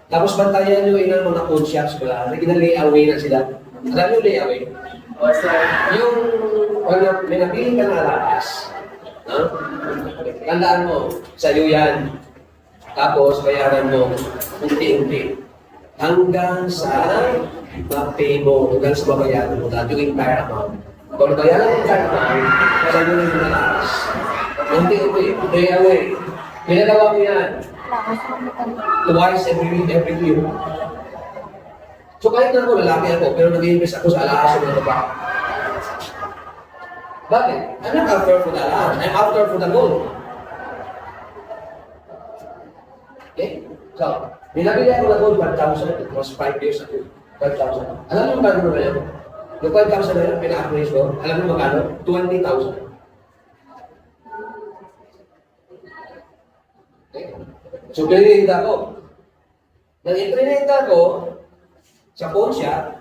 Tapos bantayan nyo yung mga pawn shops ko lang. Ginalay-away na sila. Alam nyo lay-away? Yung may napili ka na alakas. No? Tandaan mo, sa'yo yan. Tapos bayaran mo unti-unti. Hanggang sa ma-pay mo, hanggang sa mabayaran mo lahat yung entire amount. Kung bayaran mo yung entire amount, sa'yo na yung alakas. Unti-unti, lay-away. Pinagawa mo yan. Twice every year. So kahit na ako, lalaki ako, pero nag-invest ako sa alakas ng mga baka. Bakit? I'm not after for the alakas. I'm after for the gold. Okay? So, nilabili ako ng gold 1,000. It was 5 years ago. 5,000. Alam mo yung magkano na yun? Yung 5,000 na yun, pina-appraise ko. Alam mo magkano? 20,000. Okay? So, pinrinita ko. Nang iprinita ko, sa phone shop,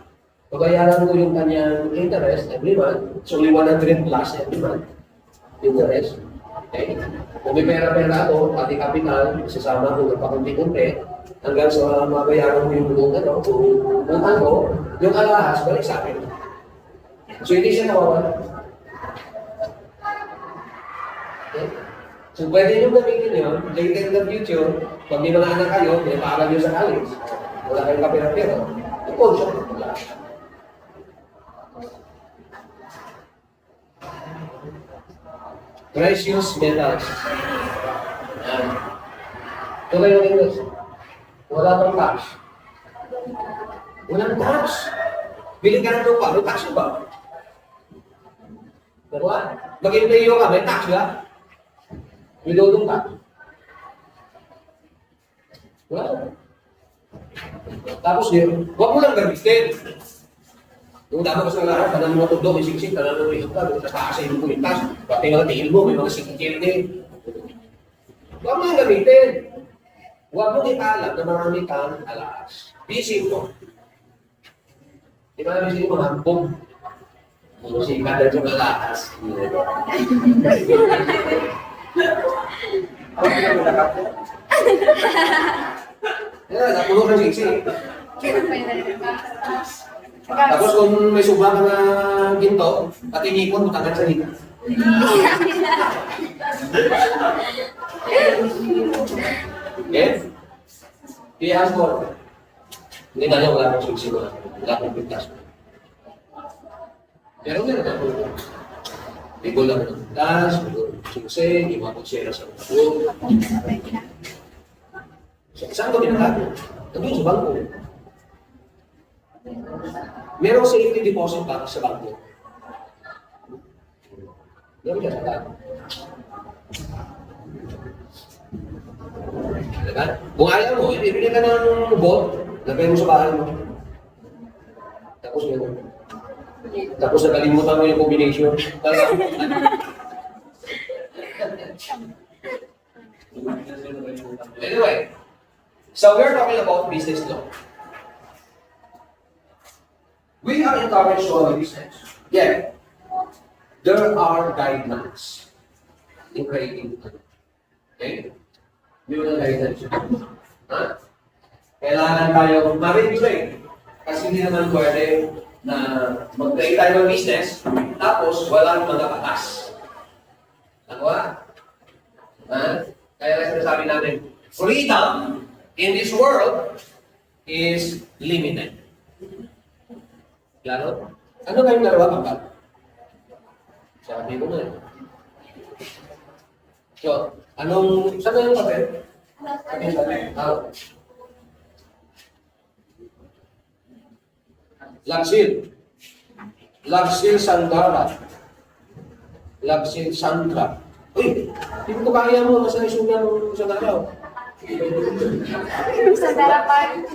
pabayaran ko yung kanyang interest every month. It's only 100 plus every month. Interest. Okay? Kung may pera-pera ako, pati kapital, sasama ko ng pakunti-kunti, hanggang sa mabayaran ko yung utang ko, yung alahas, balik sa akin. So, hindi siya nawawala. Okay? So, pwede nyo gamitin yun, later in the future, pag may mga anak kayo, pinapaaral nyo sa college, wala kayong kapira-pira, ipon siya. Precious metals. Ito kayo ng English. Wala pang tax. Walang tax. Bili ka ng lupa, may tax ba? Diba? Mag-intayo ka, may tax ba? May lulong ka. Wala. Tapos yun, huwag mo lang gamitin. Yung dama ko sa lahat, tanan mo tundo, may siksik, tanan mo yung iba, sa taas ay yung pulintas, pati mga tingin mo, may mga sikikil din. Huwag mo lang gamitin. Huwag mo italag na marami kang alas. Busy mo. Di ba busy mo, hampong? Musikan na yung alas. Napuno ng siksi. Tapos kung may subang ka na ginto, pati ngipon mo tagal sa ngipon. Okay? Iyahas mo. Hindi tayo wala akong siksi ko. Wala akong pintas. Pero meron ako. Bigol lang ng pintas, bigol siksi, iba ko siya sa bangko. Saan ko pinatago? Nandun sa bangko. Merong safety deposit ba sa bangko? Meron ka sa bangko. Diba? Kung ayaw mo, ibili ka ng bot, lagay mo sa bahay mo. Tapos yun. Tapos nakalimutan mo yung combination. Anyway, so we're talking about business law. We are encouraged to our business. Yet, there are guidelines in creating. Okay? Yun ang guidelines. Ha? Kailangan tayo ma-retrain. Kasi hindi naman pwede na mag-create tayo ng business, tapos walang mga batas. Nakuha? Ha? Kaya lang sinasabi natin, freedom in this world is limited. Klaro? Ano kayong dalawa kapag? Sabi ko na. So, saan na yung papel? Laksil. Laksil Sandara. Laksil Sandra. Uy, hindi ko kaya mo, nasa isunan mo sa araw. Sandara Park.